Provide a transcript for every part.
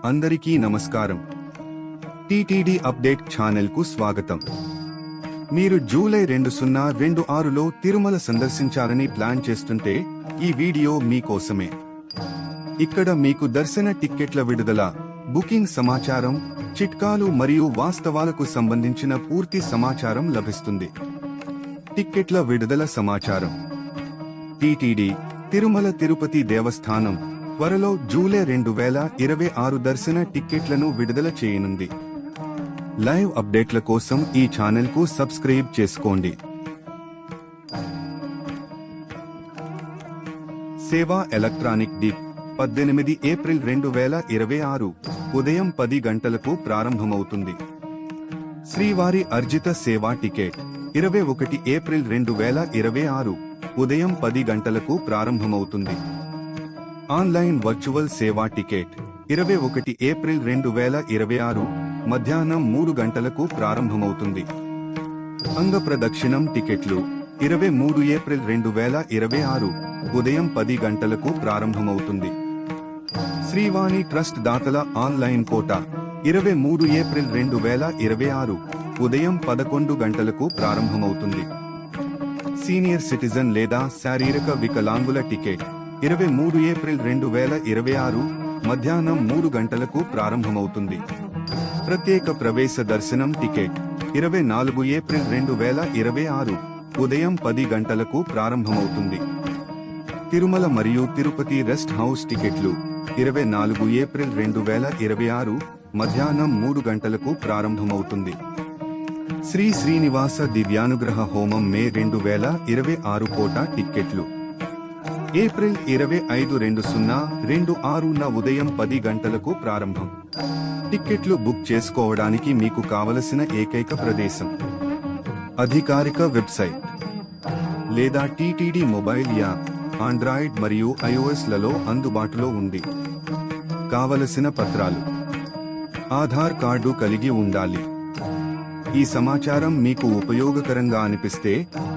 అందరికీ నమస్కారం. TTD update channel కు స్వాగతం. మీరు జూలై 2026లో తిరుమల సందర్శించాలని ప్లాన్ చేస్తుంటే ఈ వీడియో మీకోసమే. ఇక్కడ మీకు దర్శన టిక్కెట్ల విడుదల, బుకింగ్ సమాచారం, చిట్కాలు మరియు వాస్తవాలకు సంబంధించిన పూర్తి సమాచారం లభిస్తుంది. టిక్కెట్ల విడుదల సమాచారం. టీటీడీ తిరుమల తిరుపతి దేవస్థానం త్వరలో జూలై 2026 దర్శన టిక్కెట్లను విడుదల చేయనుంది. లైవ్ అప్డేట్ల కోసం ఈ ఛానల్ కు సబ్స్క్రైబ్ చేసుకోండి. సేవా ఎలక్ట్రానిక్ డిప్ 18 ఏప్రిల్ 2026 ఉదయం 10 గంటలకు ప్రారంభమవుతుంది. శ్రీవారి అర్జిత సేవా టికెట్ 21 ఏప్రిల్ 2026 ఉదయం 10 గంటలకు ప్రారంభమవుతుంది. ఆన్లైన్ వర్చువల్ సేవా టికెట్ 21 ఏప్రిల్ 2026 మధ్యాహ్నం 3 గంటలకు ప్రారంభమవుతుంది. అంగ ప్రదక్షిణం టికెట్లు 23 ఏప్రిల్ 2026 ఉదయం 10 గంటలకు ప్రారంభమవుతుంది. శ్రీవాణి ట్రస్ట్ దాతల ఆన్లైన్ కోటా 23 ఏప్రిల్ 2026 ఉదయం 11 గంటలకు ప్రారంభమవుతుంది. సీనియర్ సిటిజన్ లేదా శారీరక వికలాంగుల టికెట్ 23 ఏప్రిల్ 2026 మధ్యాహ్నం 3 గంటలకు ప్రారంభమవుతుంది. ప్రత్యేక ప్రవేశ దర్శనం టికెట్ 24 ఏప్రిల్ 2026 ఉదయం 10 గంటలకు ప్రారంభమవుతుంది. తిరుమల మరియు తిరుపతి రెస్ట్ హౌస్ టికెట్లు 24 ఏప్రిల్ 2026 మధ్యాహ్నం 3 గంటలకు ప్రారంభమవుతుంది. శ్రీ శ్రీనివాస దివ్యానుగ్రహ హోమం మే 2026 కోటా టిక్కెట్లు ఏప్రిల్ 25 2026 ఉదయం 10 గంటలకు ప్రారంభం. టిక్కెట్లు బుక్ చేసుకోవడానికి మీకు కావలసిన ఏకైక ప్రదేశం అధికారిక వెబ్సైట్ లేదా టీటీడీ మొబైల్ యాప్ ఆండ్రాయిడ్ మరియు iOS లలో అందుబాటులో ఉంది. కావలసిన పత్రాలు: ఆధార్ కార్డు కలిగి ఉండాలి. ఈ సమాచారం మీకు ఉపయోగకరంగా అనిపిస్తే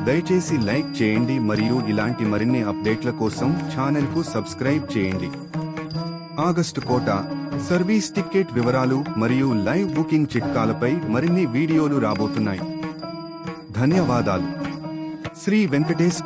దయచేసి లైక్ చేయండి మరియు ఇలాంటి మరిన్ని అప్డేట్ల కోసం ఛానల్ కు సబ్స్క్రైబ్ చేయండి. ఆగస్టు కోటా, సర్వీస్ టికెట్ వివరాలు మరియు లైవ్ బుకింగ్ చిట్కాలపై మరిన్ని వీడియోలు రాబోతున్నాయి. ధన్యవాదాలు. శ్రీ వెంకటేశ్